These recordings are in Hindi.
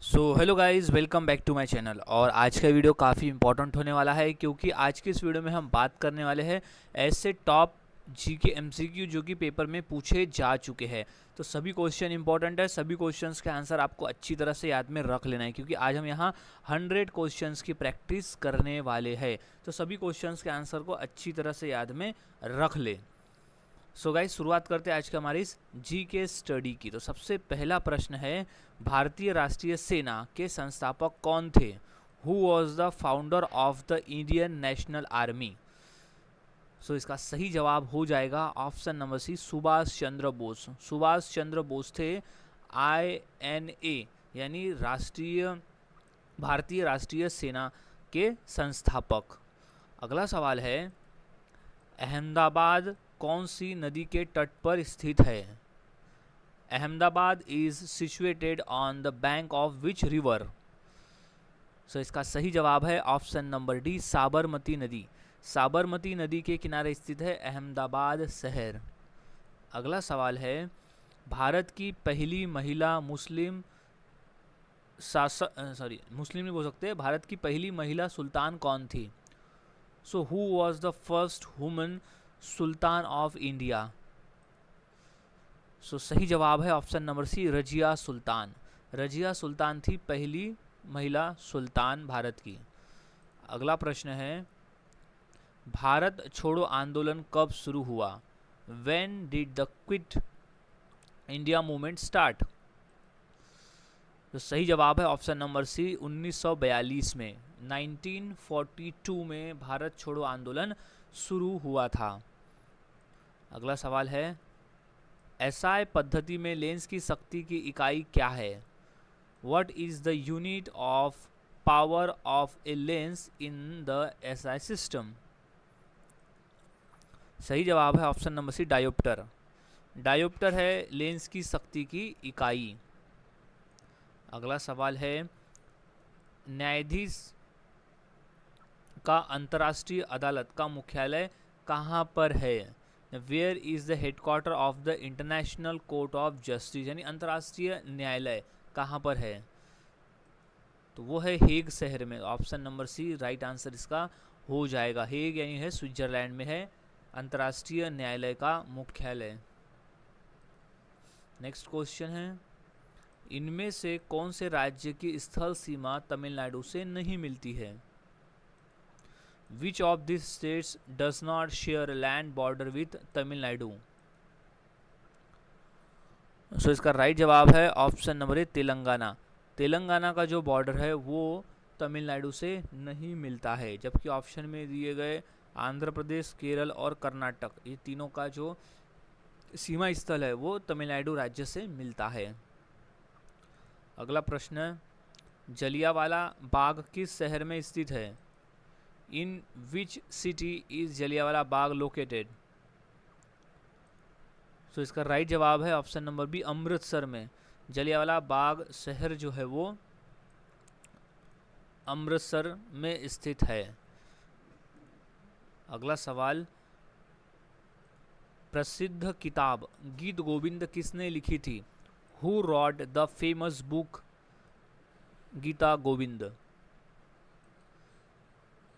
So hello guys, welcome back to my channel. और आज का वीडियो काफ़ी इंपॉर्टेंट होने वाला है क्योंकि आज के इस वीडियो में हम बात करने वाले हैं ऐसे टॉप जीके एमसीक्यू जो कि पेपर में पूछे जा चुके हैं। तो सभी क्वेश्चन इंपॉर्टेंट है, सभी क्वेश्चंस के आंसर आपको अच्छी तरह से याद में रख लेना है क्योंकि आज हम यहाँ 100 क्वेश्चंस की प्रैक्टिस करने वाले हैं। तो सभी क्वेश्चंस के आंसर को अच्छी तरह से याद में रख ले। सो गाइस, शुरुआत करते हैं आज के हमारी इस जी के स्टडी की। तो सबसे पहला प्रश्न है, भारतीय राष्ट्रीय सेना के संस्थापक कौन थे? Who was the founder of the Indian national army? So इसका सही जवाब हो जाएगा option number C, Subhash Chandra Bose. Subhash Chandra Bose थे INA यानी भारतीय राष्ट्रीय सेना के संस्थापक। अगला सवाल है, अहमदाबाद कौन सी नदी के तट पर स्थित है? Ahmedabad is situated on the bank of which river? So इसका सही जवाब है ऑप्शन नंबर डी, साबरमती नदी। साबरमती नदी के किनारे स्थित है अहमदाबाद शहर। अगला सवाल है, भारत की पहली महिला मुस्लिम मुस्लिम नहीं बोल सकते, भारत की पहली महिला सुल्तान कौन थी? So who was the first woman sultan of India? So सही जवाब है option number C, Razia Sultan. Razia Sultan थी पहली महिला सुल्तान भारत की। अगला प्रश्न है, भारत छोड़ो आंदोलन कब शुरू हुआ? When did the quit India movement start? तो सही जवाब है ऑप्शन नंबर सी, 1942 में। 1942 में भारत छोड़ो आंदोलन शुरू हुआ था। अगला सवाल है, एसआई पद्धति में लेंस की शक्ति की इकाई क्या है? What is the unit of power of a lens in the SI system? सही जवाब है option number C, dioptre. Dioptre है लेंस की शक्ति की इकाई। अगला सवाल है, न्यायाधीश का अंतर्राष्ट्रीय अदालत का मुख्यालय कहाँ पर है? Where is the headquarter of the International Court of Justice यानी अंतर्राष्ट्रीय न्यायालय कहाँ पर है? तो वो है हेग शहर में। Option number C right answer इसका हो जाएगा। हेग यानी है स्विट्जरलैंड में है अंतर्राष्ट्रीय न्यायालय का मुख्यालय। नेक्स्ट क्वेश्चन है, इनमें से कौन से राज्य की स्थल सीमा तमिलनाडु से नहीं मिलती है? Which of these states does not share a land border with Tamil Nadu? सो इसका राइट जवाब है ऑप्शन नंबर ए, तेलंगाना। तेलंगाना का जो बॉर्डर है वो तमिलनाडु से नहीं मिलता है, जबकि ऑप्शन में दिए गए आंध्र प्रदेश, केरल और कर्नाटक, ये तीनों का जो सीमा स्थल है वो तमिलनाडु राज्य से मिलता है। अगला प्रश्न, जलियांवाला बाग किस शहर में स्थित है? In which city is Jallianwala Bagh located? So इसका राइट जवाब है ऑप्शन नंबर बी, अमृतसर में। जलियांवाला बाग शहर जो है वो अमृतसर में स्थित है। अगला सवाल, प्रसिद्ध किताब गीत गोविंद किसने लिखी थी? Who wrote the famous book Gita Govind?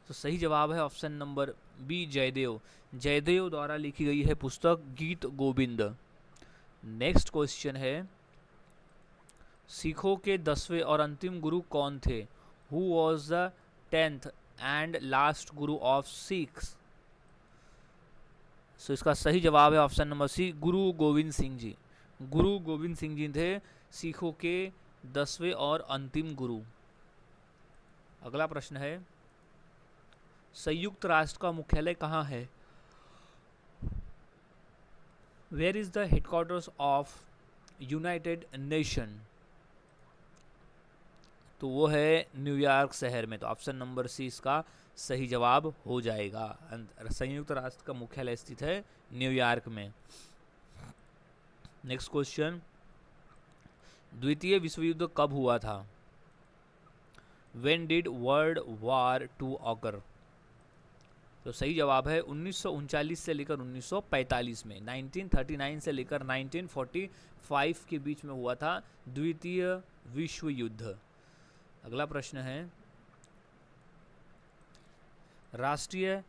तो सही जवाब है option number B, Jayadev. Jayadev द्वारा लिखी गई है पुस्तक गीत गोविंद। नेक्स्ट क्वेश्चन है, सिखों के 10वें और अंतिम गुरु कौन थे? Who was the 10th and last Guru of Sikhs? सो इसका सही जवाब है ऑप्शन नंबर सी, गुरु गोविंद सिंह जी। गुरु गोविंद सिंह जी थे सिखों के 10वें और अंतिम गुरु। अगला प्रश्न है, संयुक्त राष्ट्र का मुख्यालय कहाँ है? Where is the headquarters of United Nation? तो वो है न्यूयॉर्क शहर में। तो ऑप्शन नंबर सी इसका सही जवाब हो जाएगा। संयुक्त राष्ट्र का मुख्यालय स्थित है न्यूयॉर्क में। नेक्स्ट क्वेश्चन, द्वितीय विश्व युद्ध कब हुआ था? When did world war 2 occur? तो सही जवाब है 1939 से लेकर 1945 में। 1939 से लेकर 1945 के बीच में हुआ था द्वितीय विश्व युद्ध। अगला प्रश्न है, राष्ट्रीय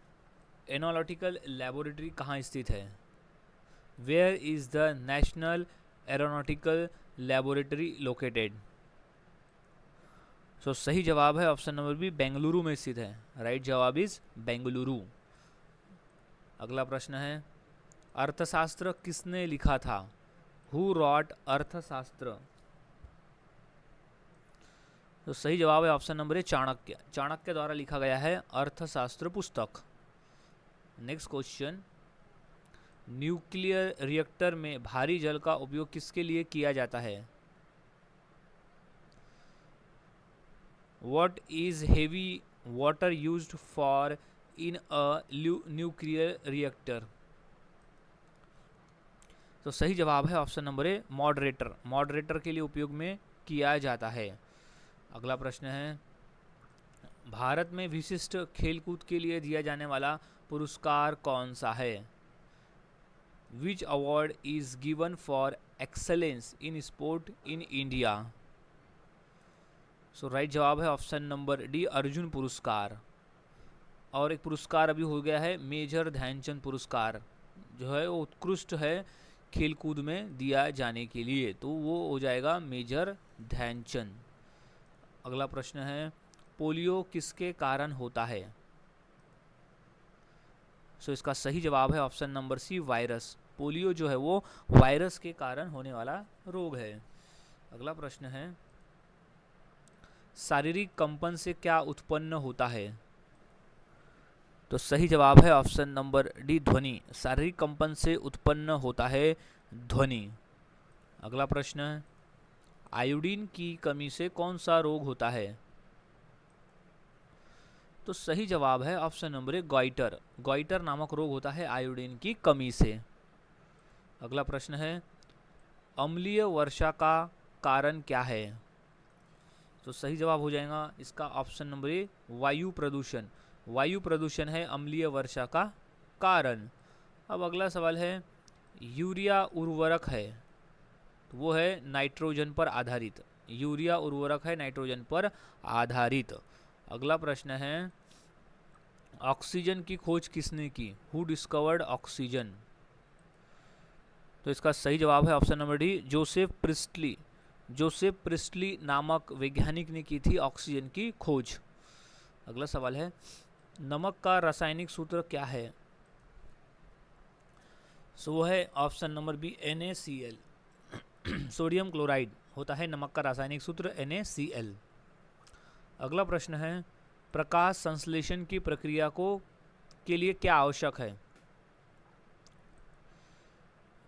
एरोनॉटिकल लैबोरेटरी कहाँ स्थित है? Where is the national aeronautical laboratory located? So सही जवाब है ऑप्शन नंबर बी, बेंगलुरु में स्थित है। राइट जवाब इज बेंगलुरु। अगला प्रश्न है, अर्थशास्त्र किसने लिखा था? हु रॉट अर्थशास्त्र? तो सही जवाब है ऑप्शन नंबर ए, चाणक्य। चाणक्य द्वारा लिखा गया है अर्थशास्त्र पुस्तक। नेक्स्ट क्वेश्चन, न्यूक्लियर रिएक्टर में भारी जल का उपयोग किसके लिए किया जाता है? What is heavy water used for in a nuclear reactor? तो सही जवाब है ऑप्शन नंबर ए, मॉडरेटर। मॉडरेटर के लिए उपयोग में किया जाता है। अगला प्रश्न है, भारत में विशिष्ट खेलकूद के लिए दिया जाने वाला पुरस्कार कौन सा है? Which award is given for excellence in sport in India? So right जवाब है ऑप्शन नंबर डी, अर्जुन पुरस्कार। और एक पुरस्कार अभी हो गया है मेजर ध्यानचंद पुरस्कार, जो है वो उत्कृष्ट है खेलकूद में दिया जाने के लिए, तो वो हो जाएगा मेजर ध्यानचंद। अगला प्रश्न है, पोलियो किसके कारण होता है? सो इसका सही जवाब है option number C, virus. Polio जो है वो वायरस के कारण होने वाला रोग है। अगला प्रश्न है, शारीरिक कंपन से क्या उत्पन्न होता है? तो सही जवाब है ऑप्शन नंबर डी, ध्वनि। शारीरिक कंपन से उत्पन्न होता है ध्वनि। अगला प्रश्न है, आयोडीन की कमी से कौन सा रोग होता है? तो सही जवाब है ऑप्शन नंबर ए, गॉइटर। गॉइटर नामक रोग होता है आयोडीन की कमी से। अगला प्रश्न है, अम्लीय वर्षा का कारण क्या है? तो सही जवाब हो जाएगा इसका ऑप्शन नंबर ए, वायु प्रदूषण। वायु प्रदूषण है अम्लीय वर्षा का कारण। अब अगला सवाल है, यूरिया उर्वरक है, तो वो है नाइट्रोजन पर आधारित। यूरिया उर्वरक है नाइट्रोजन पर आधारित। अगला प्रश्न है, ऑक्सीजन की खोज किसने की? Who discovered oxygen? तो इसका सही जवाब है option number D, Joseph priestly. Joseph priestly नामक वैज्ञानिक ने की थी ऑक्सीजन की खोज। अगला सवाल है, नमक का रासायनिक सूत्र क्या है? सो वो है option number B, NaCl। Sodium chloride होता है नमक का रासायनिक सूत्र NaCl। अगला प्रश्न है, प्रकाश संश्लेषण की प्रक्रिया के लिए क्या आवश्यक है?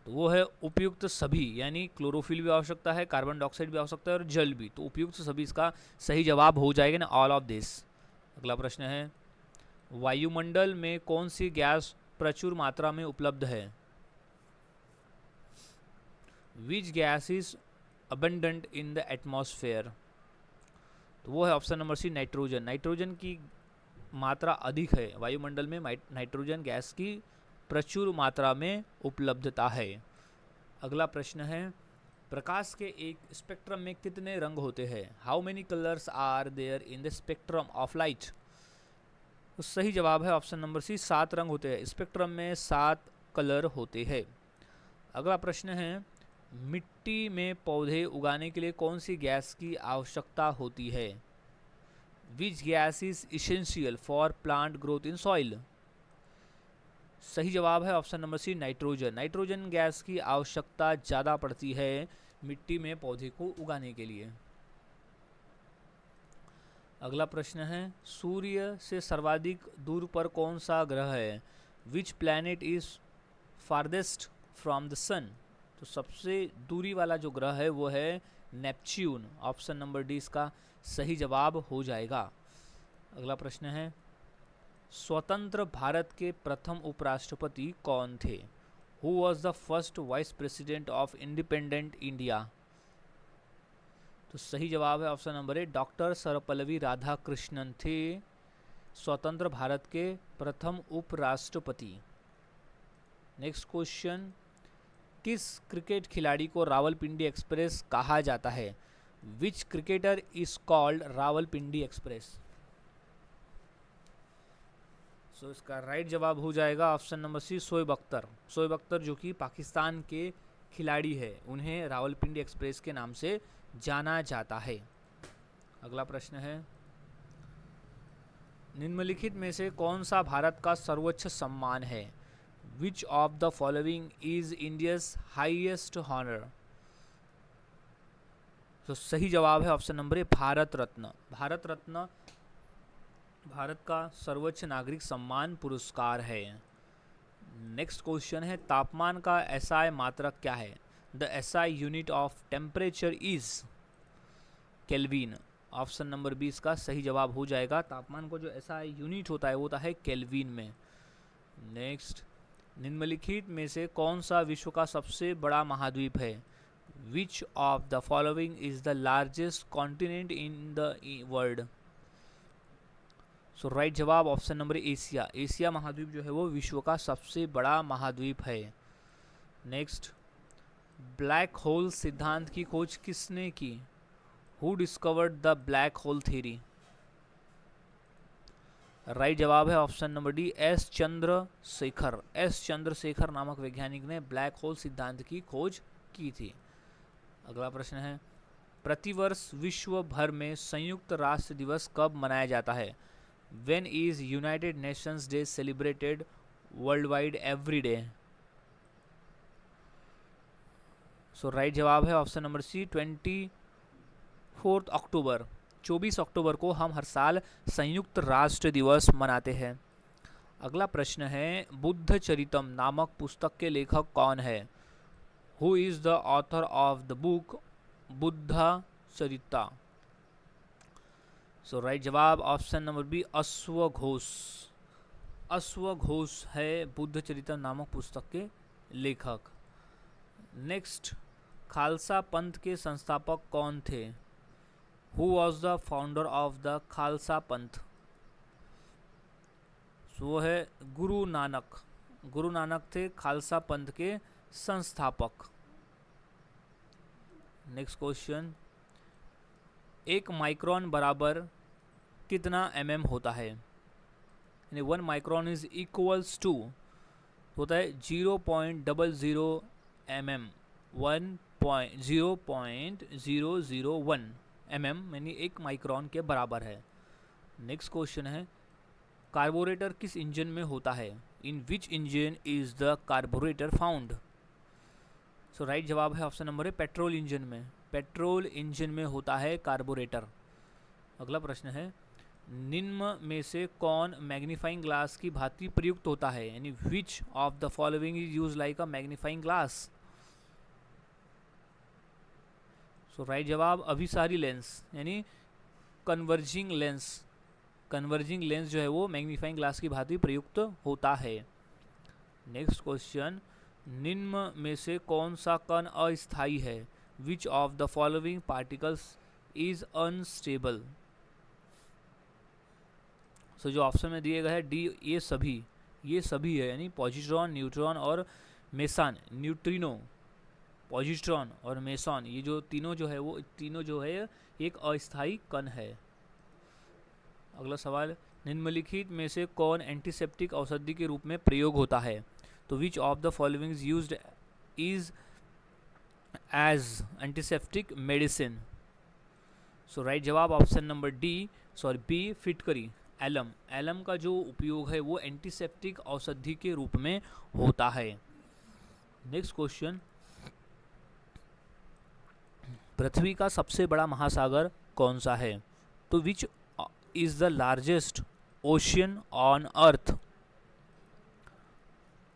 तो वो है उपयुक्त सभी, यानी क्लोरोफिल भी आवश्यकता है, कार्बन डाइऑक्साइड भी आवश्यकता है और जल भी। तो उपयुक्त सभी इसका सही जवाब हो जाएगा ना, ऑल ऑफ दिस। अगला प्रश्न है, वायुमंडल में कौन सी गैस प्रचुर मात्रा में उपलब्ध है? Which gas is abundant in the atmosphere? तो वो है option number C, nitrogen. Nitrogen की मात्रा अधिक है वायुमंडल में, नाइट्रोजन गैस की प्रचुर मात्रा में उपलब्धता है। अगला प्रश्न है, प्रकाश के एक स्पेक्ट्रम में कितने रंग होते हैं? How many colours are there in the spectrum of light? तो सही जवाब है ऑप्शन नंबर सी, 7 रंग होते हैं। स्पेक्ट्रम में 7 कलर होते हैं। अगला प्रश्न है, मिट्टी में पौधे उगाने के लिए कौन सी गैस की आवश्यकता होती है? Which gas is essential for plant growth in soil? सही जवाब है option number C, nitrogen. Nitrogen gas की आवश्यकता ज़्यादा पड़ती है मिट्टी में पौधे को उगाने के लिए। अगला प्रश्न है, सूर्य से सर्वाधिक दूर पर कौन सा ग्रह है? Which planet is farthest from the sun? तो सबसे दूरी वाला जो ग्रह है वो है नेपच्यून। ऑप्शन नंबर डी इसका सही जवाब हो जाएगा। अगला प्रश्न है, स्वतंत्र भारत के प्रथम उपराष्ट्रपति कौन थे? Who was the first vice president of independent India? तो सही जवाब है option number A, doctor Sarvepalli Radhakrishnan थे स्वतंत्र भारत के प्रथम उपराष्ट्रपति। नेक्स्ट क्वेश्चन, किस क्रिकेट खिलाड़ी को रावलपिंडी एक्सप्रेस कहा जाता है? Which cricketer is called Rawalpindi express. So इसका राइट जवाब हो जाएगा option number C, Shoaib Akhtar. Shoaib Akhtar जो कि पाकिस्तान के खिलाड़ी है, उन्हें रावलपिंडी एक्सप्रेस के नाम से जाना जाता है। अगला प्रश्न है, निम्नलिखित में से कौन सा भारत का सर्वोच्च सम्मान है? Which of the following is India's highest honour. तो सही जवाब है option number A, Bharat Ratna. Bharat Ratna Bharat का सर्वोच्च नागरिक सम्मान पुरस्कार है। नेक्स्ट क्वेश्चन है, तापमान का एसआई मात्रक क्या है? The SI unit of temperature is kelvin. Option number 20 का सही जवाब हो जाएगा। तापमान को जो एसआई यूनिट होता है वो होता है केल्विन में। नेक्स्ट, निम्नलिखित में से कौन सा विश्व का सबसे बड़ा महाद्वीप है? Which of the following is the largest continent in the world. So right जवाब ऑप्शन नंबर एशिया। एशिया महाद्वीप जो है वो विश्व का सबसे बड़ा महाद्वीप है। नेक्स्ट, ब्लैक होल सिद्धांत की खोज किसने की? Who discovered the black hole theory. Right जवाब है option number D, S Chandrashekhar. S Chandrashekhar नामक वैज्ञानिक ने ब्लैक होल सिद्धांत की खोज की थी। अगला प्रश्न है, प्रतिवर्ष विश्व भर में संयुक्त राष्ट्र दिवस कब मनाया जाता है? When is United Nations Day celebrated worldwide every day? So right जवाब है ऑप्शन नंबर सी, 24 अक्टूबर। 24 अक्टूबर को हम हर साल संयुक्त राष्ट्र दिवस मनाते हैं। अगला प्रश्न है, बुद्ध चरितम नामक पुस्तक के लेखक कौन है? Who is the author of the book Buddha Charita. So right जवाब ऑप्शन नंबर बी, अश्वघोष। अश्वघोष है बुद्ध चरितम नामक पुस्तक के लेखक। नेक्स्ट, खालसा पंथ के संस्थापक कौन थे? Who was the founder of the Khalsa पंथ। वो है गुरु नानक। गुरु नानक थे खालसा पंथ के संस्थापक। नेक्स्ट क्वेश्चन, एक माइक्रोन बराबर कितना mm होता है? यानी 1 माइक्रोन इज इक्वल्स टू होता है 0.000 mm। 0.001 mm यानी 1 माइक्रोन के बराबर है। नेक्स्ट क्वेश्चन है, कार्बोरेटर किस इंजन में होता है? In which engine is the carburettor found. So right जवाब है ऑप्शन नंबर है, पेट्रोल इंजन में। पेट्रोल इंजन में होता है कार्बोरेटर। अगला प्रश्न है, निम्न में से कौन मैग्नीफाइंग ग्लास की भांति प्रयुक्त होता है? यानी which of the following is use like a magnifying glass. So right जवाब अभिसारी लेंस यानी कन्वर्जिंग लेंस। कन्वर्जिंग लेंस जो है वो मैग्नीफाइंग ग्लास की भांति प्रयुक्त होता है। नेक्स्ट क्वेश्चन, निम्न में से कौन सा कण अस्थायी है? Which of the following particles is unstable. So जो ऑप्शन में दिए गए हैं डी, ये सभी है, यानी पॉजिट्रॉन, न्यूट्रॉन और मेसन। न्यूट्रिनो, पॉजिट्रॉन और मेसन, ये जो तीनों जो है वो तीनों जो है एक अस्थायी कण है। अगला सवाल, निम्नलिखित में से कौन एंटीसेप्टिक औषधि के रूप में प्रयोग होता है? तो which of the following is used is as antiseptic medicine. So right जवाब ऑप्शन नंबर डी, बी, फिटकरी। एलम का जो उपयोग है वो एंटीसेप्टिक औषधि के रूप में होता है। नेक्स्ट क्वेश्चन, पृथ्वी का सबसे बड़ा महासागर कौन सा है? तो which is the largest ocean on earth.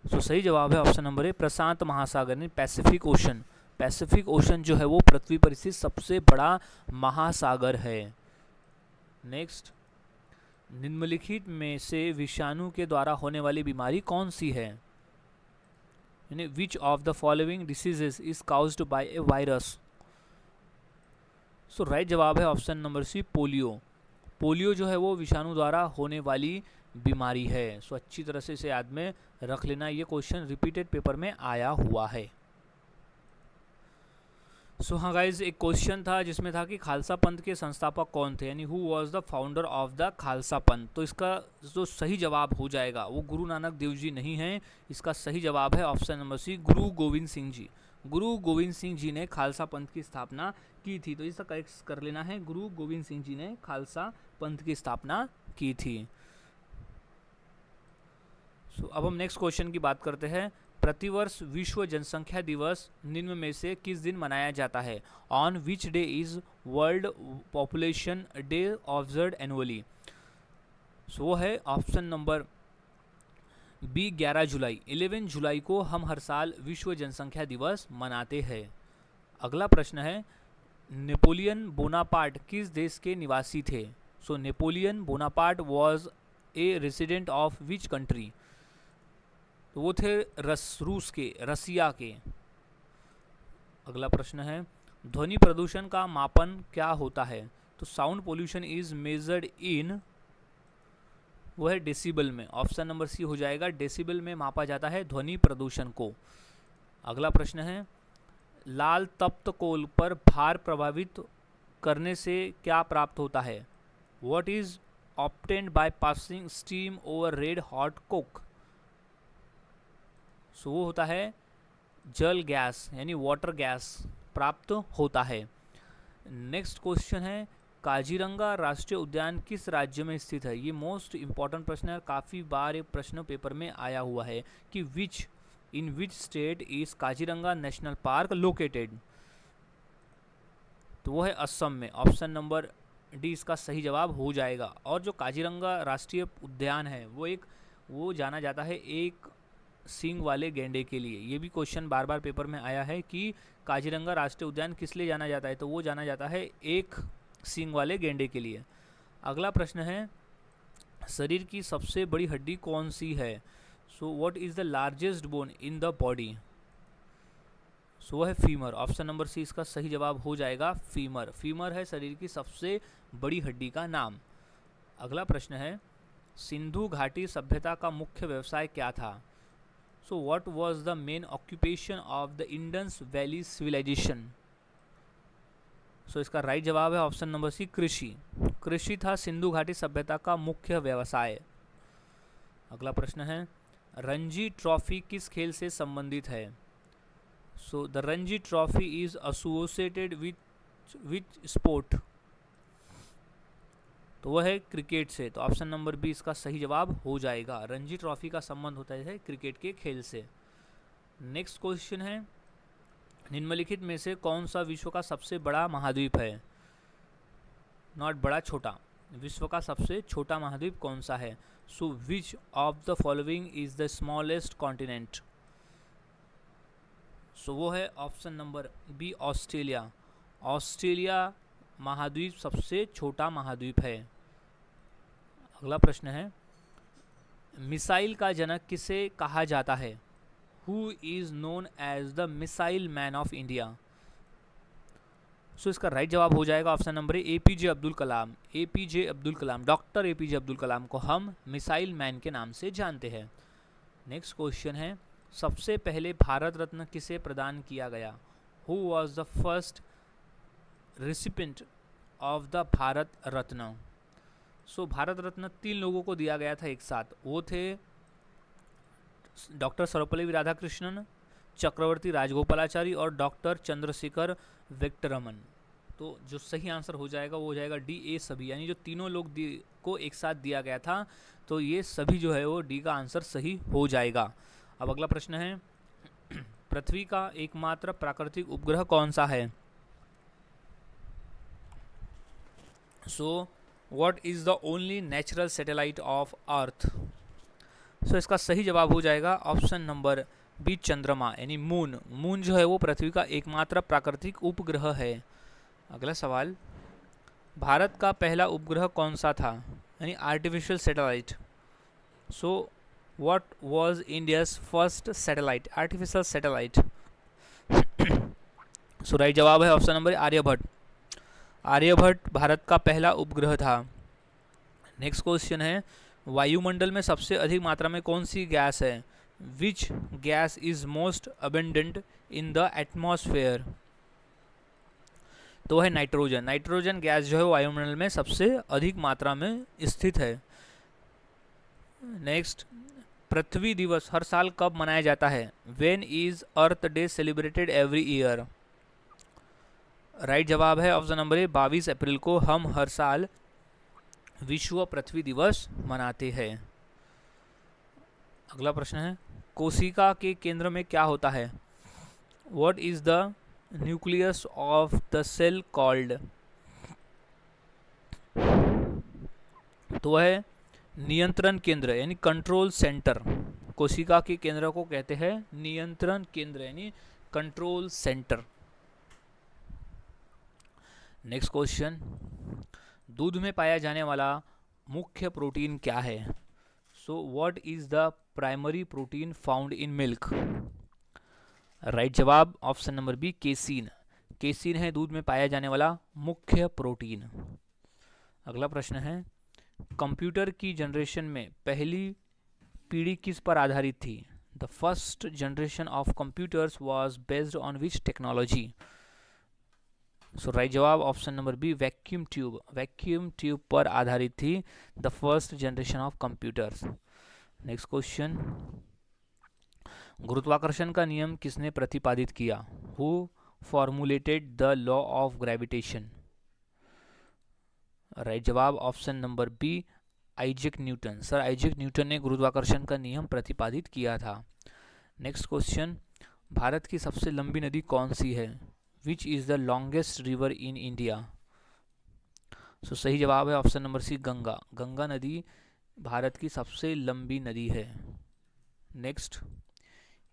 So सही जवाब है ऑप्शन नंबर ए, प्रशांत महासागर यानी पैसिफिक ओशन। पैसिफिक ओशन जो है वो पृथ्वी पर स्थित सबसे बड़ा महासागर है। नेक्स्ट, निम्नलिखित में से विषाणु के द्वारा होने वाली बीमारी कौन सी है? यानी which of the following diseases is caused by a virus. So right जवाब है option number C, polio. Polio जो है वो विषाणु द्वारा होने वाली बीमारी है। सो अच्छी तरह से इसे याद में रख लेना, ये क्वेश्चन रिपीटेड पेपर में आया हुआ है। सो हाँ गाइज, एक क्वेश्चन था जिसमें था कि खालसा पंथ के संस्थापक कौन थे, यानी who was the founder of the Khalsa पंथ। तो इसका जो सही जवाब हो जाएगा वो गुरु नानक देव जी नहीं है। इसका सही जवाब है ऑप्शन नंबर सी, गुरु गोविंद सिंह जी। गुरु गोविंद सिंह जी ने खालसा पंथ की स्थापना की थी। तो इसका करेक्ट कर लेना है, गुरु गोविंद सिंह जी ने खालसा पंथ की स्थापना की थी। सो अब हम नेक्स्ट क्वेश्चन की बात करते हैं। प्रतिवर्ष विश्व जनसंख्या दिवस निम्न में से किस दिन मनाया जाता है? On which day is world population day observe annually? So वो है ऑप्शन नंबर बी, 11 जुलाई। 11 जुलाई को हम हर साल विश्व जनसंख्या दिवस मनाते हैं। अगला प्रश्न है, नेपोलियन बोनापार्ट किस देश के निवासी थे? So Napoleon Bonaparte was a resident of which country? तो वो थे रूस के, रसिया के। अगला प्रश्न है, ध्वनि प्रदूषण का मापन क्या होता है? तो sound pollution is measured in, वो है डेसिबल में। ऑप्शन नंबर सी हो जाएगा, डेसिबल में मापा जाता है ध्वनि प्रदूषण को। अगला प्रश्न है, लाल तप्त कोल पर भार प्रभावित करने से क्या प्राप्त होता है? What is obtained by passing steam over red hot coke? So वो होता है जल गैस, यानी वाटर गैस प्राप्त होता है। नेक्स्ट क्वेश्चन है, काजीरंगा राष्ट्रीय उद्यान किस राज्य में स्थित है? ये मोस्ट इंपॉर्टेंट प्रश्न है, काफ़ी बार एक प्रश्न पेपर में आया हुआ है कि in which state is Kaziranga national park located? तो वो है असम में। ऑप्शन नंबर डी इसका सही जवाब हो जाएगा। और जो काजीरंगा राष्ट्रीय उद्यान है वो जाना जाता है एक सींग वाले गैंडे के लिए। ये भी क्वेश्चन बार बार पेपर में आया है कि काजीरंगा राष्ट्रीय उद्यान किस लिए जाना जाता है? तो वो जाना जाता है एक सींग वाले गैंडे के लिए। अगला प्रश्न है, शरीर की सबसे बड़ी हड्डी कौन सी है? So what is the largest bone in the body? So वो है फीमर। ऑप्शन नंबर सी इसका सही जवाब हो जाएगा, फीमर। फीमर है शरीर की सबसे बड़ी हड्डी का नाम। अगला प्रश्न है, सिंधु घाटी सभ्यता का मुख्य व्यवसाय क्या था? So what was the main occupation of the Indus valley civilisation? So इसका राइट जवाब है ऑप्शन नंबर सी, कृषि। कृषि था सिंधु घाटी सभ्यता का मुख्य व्यवसाय। अगला प्रश्न है, रणजी ट्रॉफी किस खेल से संबंधित है? So the Ranji trophy is associated with sport? तो वह है क्रिकेट से। तो ऑप्शन नंबर बी इसका सही जवाब हो जाएगा। रणजी ट्रॉफी का संबंध होता है क्रिकेट के खेल से। नेक्स्ट क्वेश्चन है, निम्नलिखित में से कौन सा विश्व का सबसे बड़ा महाद्वीप है? नॉट बड़ा, छोटा। विश्व का सबसे छोटा महाद्वीप कौन सा है? So which of the following is the smallest continent? So वो है option number B, Australia. Australia महाद्वीप सबसे छोटा महाद्वीप है। अगला प्रश्न है, मिसाइल का जनक किसे कहा जाता है? Who is known as the missile man of India? So इसका राइट जवाब हो जाएगा option number A, APJ Abdul Kalam. APJ Abdul Kalam, doctor APJ Abdul Kalam को हम मिसाइल मैन के नाम से जानते हैं। नेक्स्ट क्वेश्चन है, सबसे पहले भारत रत्न किसे प्रदान किया गया? Who was the first recipient of the Bharat Ratna? So Bharat Ratna 3 लोगों को दिया गया था एक साथ। वो थे डॉक्टर सर्वपल्ली राधाकृष्णन, चक्रवर्ती राजगोपालाचारी और डॉक्टर चंद्रशेखर वेंकटरमन। तो जो सही आंसर हो जाएगा वो हो जाएगा डी, ए सभी, यानी जो तीनों लोग को एक साथ दिया गया था। तो ये सभी जो है वो डी का आंसर सही हो जाएगा। अब अगला प्रश्न है, पृथ्वी का एकमात्र प्राकृतिक उपग्रह कौन सा है? So what is the only natural satellite of earth? So इसका सही जवाब हो जाएगा ऑप्शन नंबर बी, चंद्रमा, यानी मून। मून जो है वो पृथ्वी का एकमात्र प्राकृतिक उपग्रह है। अगला सवाल, भारत का पहला उपग्रह कौन सा था, यानी artificial satellite? So what was India's first satellite, artificial satellite? So right जवाब है ऑप्शन नंबर आर्यभट्ट। आर्यभट्ट भारत का पहला उपग्रह था। नेक्स्ट क्वेश्चन है, वायुमंडल में सबसे अधिक मात्रा में कौन सी गैस है? Which gas is most abundant in the atmosphere? तो है नाइट्रोजन। नाइट्रोजन गैस जो है वो वायुमंडल में सबसे अधिक मात्रा में स्थित है। नेक्स्ट, पृथ्वी दिवस हर साल कब मनाया जाता है? When is earth day celebrated every year? Right जवाब है ऑप्शन नंबर ए, 22 अप्रैल को हम हर साल विश्व पृथ्वी दिवस मनाते हैं। अगला प्रश्न है, कोशिका के केंद्र में क्या होता है? What is the nucleus of the cell called? तो है नियंत्रण केंद्र यानी कंट्रोल सेंटर। कोशिका के केंद्र को कहते हैं नियंत्रण केंद्र यानी कंट्रोल सेंटर। नेक्स्ट क्वेश्चन, दूध में पाया जाने वाला मुख्य प्रोटीन क्या है? So what is the primary protein found in milk? Right जवाब option number B, casein. Casein है दूध में पाया जाने वाला मुख्य प्रोटीन। अगला प्रश्न है, कंप्यूटर की जनरेशन में पहली पीढ़ी किस पर आधारित थी? The first generation of computers was based on which technology? So right जवाब option number B, vacuum tube. Vacuum tube पर आधारित थी the first generation of computers. Next question, गुरुत्वाकर्षण का नियम किसने प्रतिपादित किया? Who formulated the law of gravitation? Right जवाब option number B, Isaac Newton. Sir Isaac Newton ने गुरुत्वाकर्षण का नियम प्रतिपादित किया था। नेक्स्ट क्वेश्चन, भारत की सबसे लंबी नदी कौन सी है? Which is the longest river in India? So सही जवाब है option number C, Ganga. Ganga नदी भारत की सबसे लंबी नदी है। नेक्स्ट,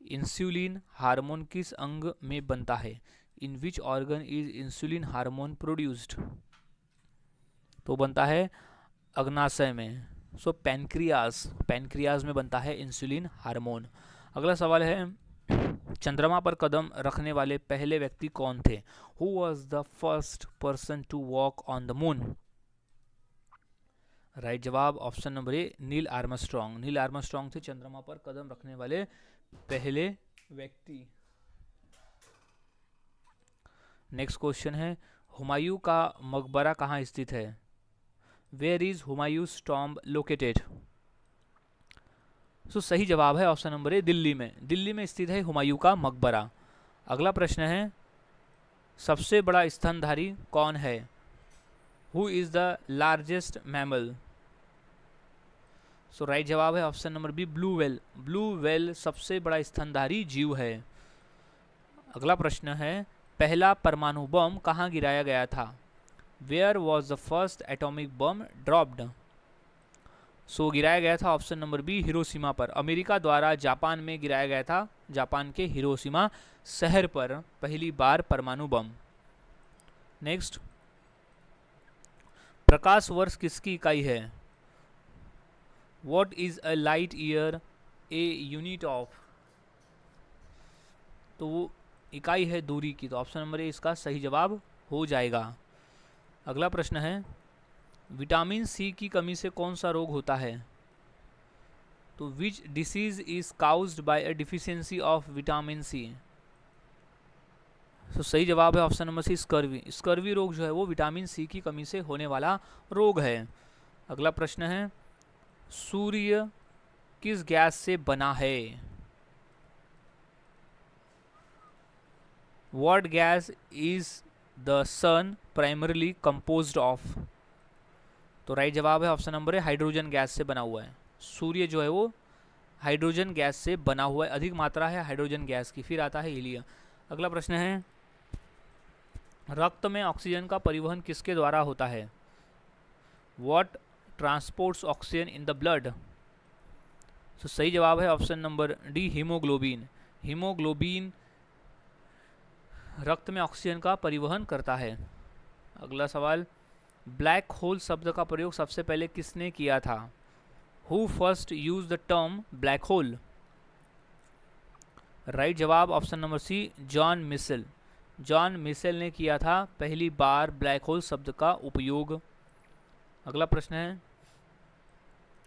इंसुलिन हार्मोन किस अंग में बनता है? In which organ is insulin hormone produced? तो बनता है अग्नाशय में। सो पैनक्रियाज, पैनक्रियाज में बनता है इंसुलिन हार्मोन। अगला सवाल है, चंद्रमा पर कदम रखने वाले पहले व्यक्ति कौन थे? Who was the first person to walk on the moon? Right जवाब option number A, Neil Armstrong. Neil Armstrong थे चंद्रमा पर कदम रखने वाले पहले व्यक्ति। नेक्स्ट क्वेश्चन है, हुमायूं का मकबरा कहाँ स्थित है? Where is Humayun's tomb located? So सही जवाब है ऑप्शन नंबर ए, दिल्ली में। दिल्ली में स्थित है हुमायूं का मकबरा। अगला प्रश्न है, सबसे बड़ा स्तनधारी कौन है? Who is the largest mammal? So right जवाब है option number B, blue whale. Blue whale सबसे बड़ा स्तनधारी जीव है। अगला प्रश्न है, पहला परमाणु बम कहाँ गिराया गया था? Where was the first atomic bomb dropped? So गिराया गया था ऑप्शन नंबर बी, हिरोशिमा पर। अमेरिका द्वारा जापान में गिराया गया था, जापान के हिरोशिमा शहर पर पहली बार परमाणु बम। नेक्स्ट, प्रकाश वर्ष किसकी इकाई है? What is a light year a unit of? तो वो इकाई है दूरी की, तो ऑप्शन नंबर ए इसका सही जवाब हो जाएगा। अगला प्रश्न है, विटामिन सी की कमी से कौन सा रोग होता है? तो which disease is caused by a deficiency of vitamin C? तो सही जवाब है option number C, scurvy. Scurvy रोग जो है वो विटामिन सी की कमी से होने वाला रोग है। अगला प्रश्न है, सूर्य किस गैस से बना है? What gas is the sun primarily composed of? तो राइट जवाब है ऑप्शन नंबर है, हाइड्रोजन गैस से बना हुआ है। सूर्य जो है वो हाइड्रोजन गैस से बना हुआ है, अधिक मात्रा है हाइड्रोजन गैस की। फिर आता है हीलियम। अगला प्रश्न है, रक्त में ऑक्सीजन का परिवहन किसके द्वारा होता है? What transports oxygen in the blood? तो सही जवाब है option number D, haemoglobin. Haemoglobin रक्त में ऑक्सीजन का परिवहन करता है। अगला सवाल, ब्लैक होल शब्द का प्रयोग सबसे पहले किसने किया था? Who first use the term black hole? Right जवाब option number C, John Michell. John Michell ने किया था पहली बार ब्लैक होल शब्द का उपयोग। अगला प्रश्न है,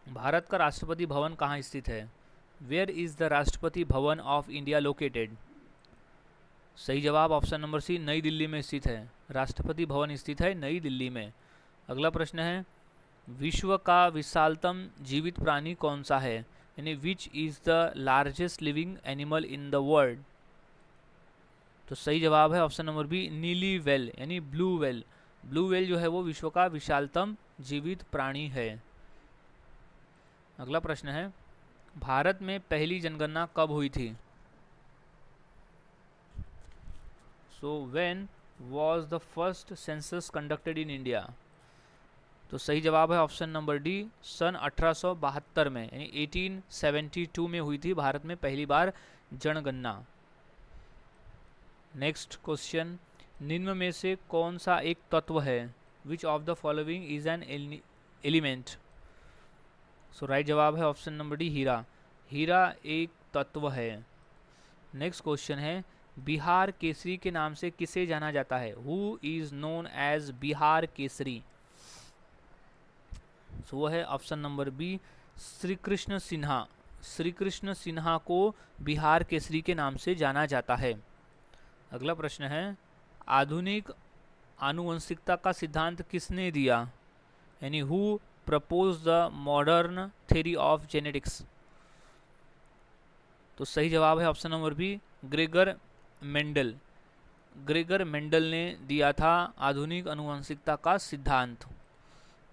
भारत का राष्ट्रपति भवन कहाँ स्थित है? Where is the Rashtrapati Bhavan of India located? सही जवाब ऑप्शन नंबर सी, नई दिल्ली में स्थित है। राष्ट्रपति भवन स्थित है नई दिल्ली में। अगला प्रश्न है, विश्व का विशालतम जीवित प्राणी कौन सा है, यानी विच is the largest living animal in the world. तो सही जवाब है ऑप्शन नंबर बी, नीली वेल यानी ब्लू वेल। ब्लू वेल जो है वो विश्व का विशालतम जीवित प्राणी है। अगला प्रश्न है, भारत में पहली जनगणना कब हुई थी। So when was the first census conducted in India. तो सही जवाब है ऑप्शन नंबर डी, सन 1872 में यानी 1872 में हुई थी भारत में पहली बार जनगणना। नेक्स्ट क्वेश्चन, निम्न में से कौन सा एक तत्व है, which of the following is an element. So right जवाब है ऑप्शन नंबर डी, हीरा। हीरा एक तत्व है। नेक्स्ट क्वेश्चन है, बिहार केसरी के नाम से किसे जाना जाता है, who is known as Bihar Kesari. So वो है option number B, Shri Krishna Sinha. Shri Krishna Sinha को बिहार केसरी के नाम से जाना जाता है। अगला प्रश्न है, आधुनिक आनुवंशिकता का सिद्धांत किसने दिया, यानी who propose the modern theory of genetics. तो सही जवाब है option number B, Gregor Mendel. Gregor Mendel ने दिया था आधुनिक आनुवंशिकता का सिद्धांत।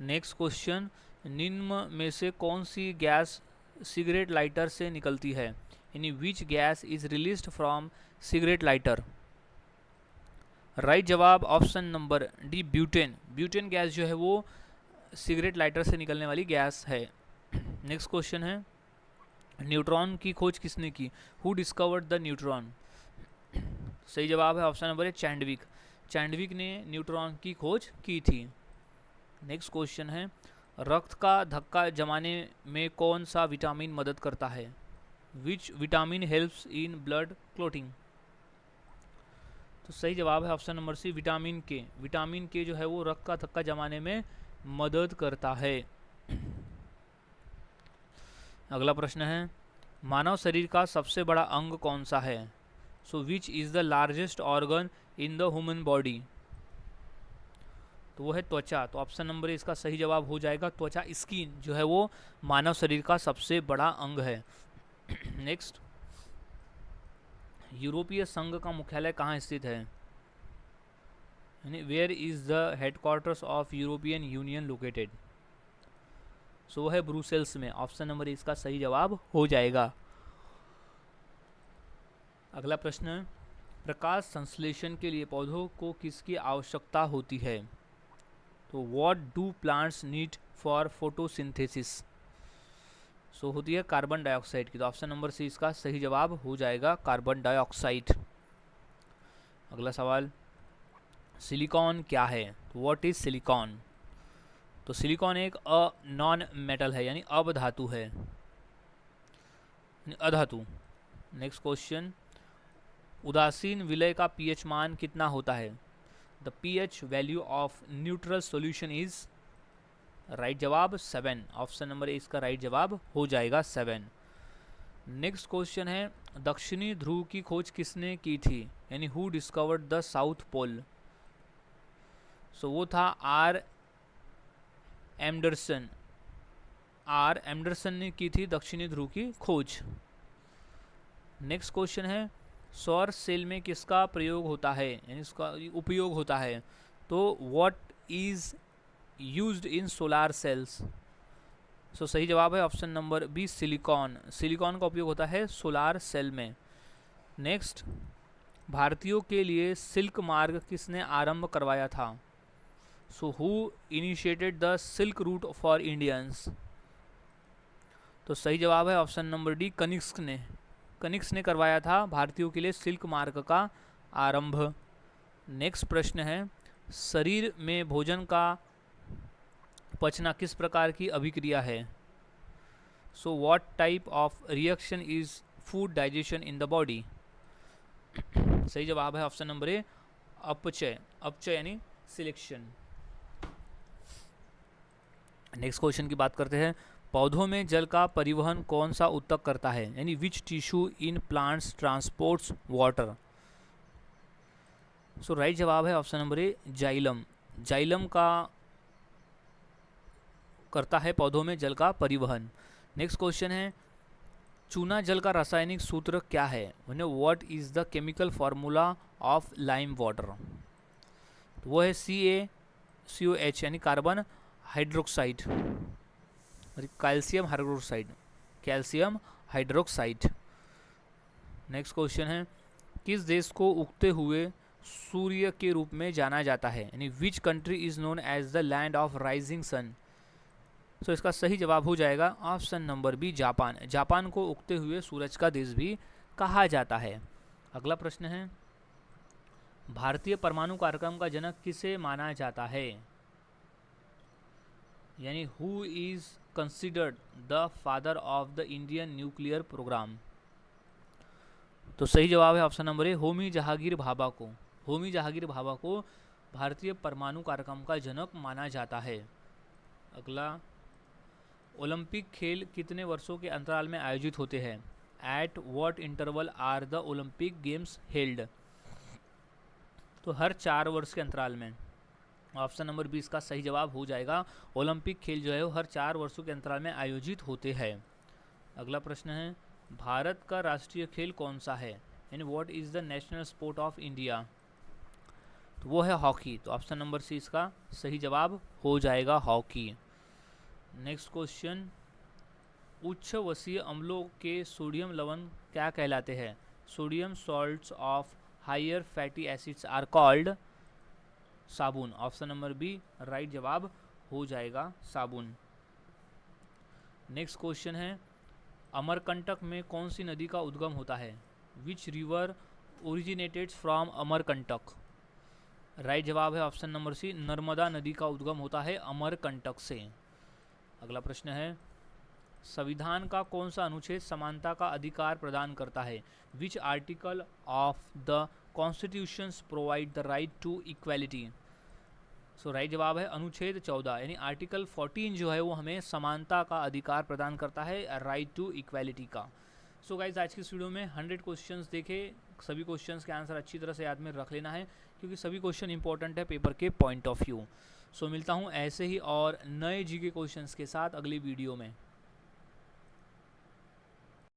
नेक्स्ट क्वेश्चन, निम्न में से कौन सी गैस सिगरेट लाइटर से निकलती है, यानी which gas is released from cigarette lighter. Right जवाब option number D, butane. Butane gas जो है वो सिगरेट लाइटर से निकलने वाली गैस है। नेक्स्ट क्वेश्चन है, न्यूट्रॉन की खोज किसने की, हु डिस्कवर्ड द न्यूट्रॉन। सही जवाब है ऑप्शन नंबर ए, चैंडविक। चैंडविक ने न्यूट्रॉन की खोज की थी। नेक्स्ट क्वेश्चन है, रक्त का धक्का जमाने में कौन सा विटामिन मदद करता है, which vitamin helps in blood clotting. तो सही जवाब है ऑप्शन नंबर सी, विटामिन के। विटामिन के जो है वो रक्त का धक्का जमाने में मदद करता है। अगला प्रश्न है, मानव शरीर का सबसे बड़ा अंग कौन सा है। So which is the largest organ in the human body. तो वो है त्वचा। तो ऑप्शन नंबर ए इसका सही जवाब हो जाएगा त्वचा। स्किन जो है वो मानव शरीर का सबसे बड़ा अंग है। नेक्स्ट, यूरोपीय संघ का मुख्यालय कहाँ स्थित है, यानी where is the headquarters of European Union located. So है ब्रुसेल्स में। ऑप्शन नंबर ए इसका सही जवाब हो जाएगा। अगला प्रश्न है, प्रकाश संश्लेषण के लिए पौधों को किसकी आवश्यकता होती है। तो what do plants need for photosynthesis. So होती है कार्बन डाइऑक्साइड की। तो ऑप्शन नंबर सी इसका सही जवाब हो जाएगा, कार्बन डाइऑक्साइड। अगला सवाल, सिलिकॉन क्या है। तो व्हाट इज सिलिकॉन। तो सिलिकॉन एक नॉन मेटल है, यानी अधातु है, अधातु। नेक्स्ट क्वेश्चन, उदासीन विलय का पीएच मान कितना होता है। The pH value of neutral solution is. Right जवाब 7। ऑप्शन नंबर ए इसका राइट जवाब हो जाएगा 7। नेक्स्ट क्वेश्चन है, दक्षिणी ध्रुव की खोज किसने की थी, यानी who discovered the south pole. So वो था आर एंडरसन। आर एंडरसन ने की थी दक्षिणी ध्रुव की खोज। नेक्स्ट क्वेश्चन है, सौर सेल में किसका प्रयोग होता है, यानी इसका उपयोग होता है। तो what is used in solar cells. So सही जवाब है option number B, silicon. Silicon का उपयोग होता है सोलार सेल में। नेक्स्ट, भारतीयों के लिए सिल्क मार्ग किसने आरंभ करवाया था। So who initiated the silk route for Indians. तो सही जवाब है ऑप्शन नंबर डी, कनिष्क ने। कनिष्क ने करवाया था भारतीयों के लिए सिल्क मार्ग का आरंभ। नेक्स्ट प्रश्न है, शरीर में भोजन का पचना किस प्रकार की अभिक्रिया है। So what type of reaction is food digestion in the body. सही जवाब है ऑप्शन नंबर ए, अपचय। अपचय यानी सिलेक्शन। नेक्स्ट क्वेश्चन की बात करते हैं, पौधों में जल का परिवहन कौन सा ऊतक करता है, यानी which tissue in plants transports water. So right जवाब है option number A xylem. Xylem का करता है पौधों में जल का परिवहन। नेक्स्ट क्वेश्चन है चूना जल का रासायनिक सूत्र क्या है? What is the chemical formula of lime water? तो वो है CaCOH यानी carbon hydroxide, calcium hydroxide, calcium hydroxide. Next question है किस देश को उगते हुए सूर्य के रूप में जाना जाता है? यानी which country is known as the land of rising sun? So इसका सही जवाब हो जाएगा option number B Japan. Japan को उगते हुए सूरज का देश भी कहा जाता है। अगला प्रश्न है भारतीय परमाणु कार्यक्रम का जनक किसे माना जाता है? यानी who is considered the father of the Indian nuclear programme? तो सही जवाब है option number A Homi Jahangir Bhabha को। होमी जहांगीर भाभा को भारतीय परमाणु कार्यक्रम का जनक माना जाता है। अगला ओलंपिक खेल कितने वर्षों के अंतराल में आयोजित होते हैं? At what interval are the Olympic games held? तो हर 4 वर्ष के अंतराल में। ऑप्शन नंबर 20 का सही जवाब हो जाएगा। ओलंपिक खेल जो है वो हर 4 वर्षों के अंतराल में आयोजित होते हैं। अगला प्रश्न है भारत का राष्ट्रीय खेल कौन सा है? यानी what is the national sport of India? तो वो है हॉकी। तो ऑप्शन नंबर सी इसका सही जवाब हो जाएगा हॉकी। नेक्स्ट क्वेश्चन उच्च वसीय अम्लों के सोडियम लवण क्या कहलाते हैं? Sodium salts of higher fatty acids are called साबुन। ऑप्शन नंबर बी राइट जवाब हो जाएगा साबुन। नेक्स्ट क्वेश्चन है अमरकंटक में कौन सी नदी का उद्गम होता है? Which river originates from Amarkantak? Right जवाब है ऑप्शन नंबर सी नर्मदा नदी का उद्गम होता है अमरकंटक से। अगला प्रश्न है संविधान का कौन सा अनुच्छेद समानता का अधिकार प्रदान करता है? Which article of the constitutions provide the right to equality? So right जवाब है अनुच्छेद 14 यानी आर्टिकल 14 जो है वो हमें समानता का अधिकार प्रदान करता है राइट टू इक्वालिटी का। सो गाइज आज की इस वीडियो में 100 क्वेश्चंस देखे। सभी क्वेश्चंस के आंसर अच्छी तरह से याद में रख लेना है क्योंकि सभी क्वेश्चन इंपॉर्टेंट है पेपर के पॉइंट ऑफ व्यू। सो मिलता हूँ ऐसे ही और नए जीके क्वेश्चंस के साथ अगली वीडियो में।